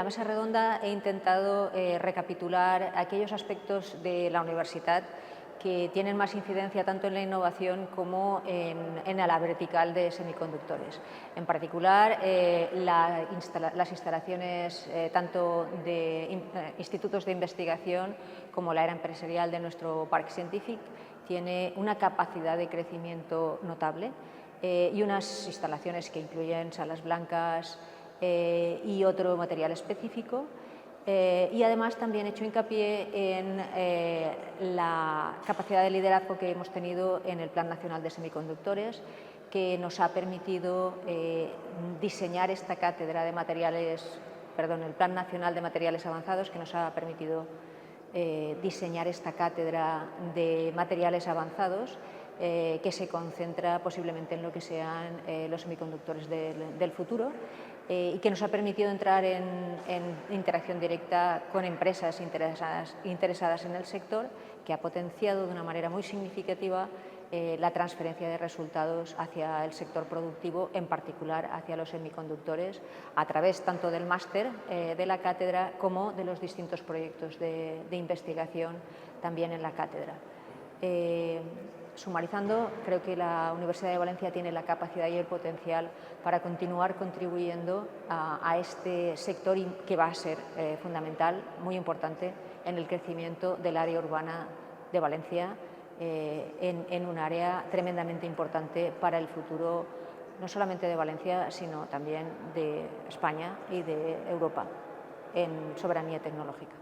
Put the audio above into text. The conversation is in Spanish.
la mesa redonda he intentado recapitular aquellos aspectos de la universidad que tienen más incidencia tanto en la innovación como en la vertical de semiconductores. En particular, las instalaciones tanto de institutos de investigación como la era empresarial de nuestro parque científico tiene una capacidad de crecimiento notable y unas instalaciones que incluyen salas blancas y otro material específico. Y además también he hecho hincapié en la capacidad de liderazgo que hemos tenido en el Plan Nacional de Semiconductores, que nos ha permitido diseñar esta cátedra de materiales, perdón, el Plan Nacional de Materiales Avanzados, que nos ha permitido diseñar esta cátedra de materiales avanzados, que se concentra posiblemente en lo que sean los semiconductores del futuro y que nos ha permitido entrar en interacción directa con empresas interesadas en el sector, que ha potenciado de una manera muy significativa la transferencia de resultados hacia el sector productivo, en particular hacia los semiconductores, a través tanto del máster de la cátedra como de los distintos proyectos de investigación también en la cátedra. Sumarizando, creo que la Universidad de Valencia tiene la capacidad y el potencial para continuar contribuyendo a este sector que va a ser fundamental, muy importante en el crecimiento del área urbana de Valencia, en un área tremendamente importante para el futuro, no solamente de Valencia, sino también de España y de Europa en soberanía tecnológica.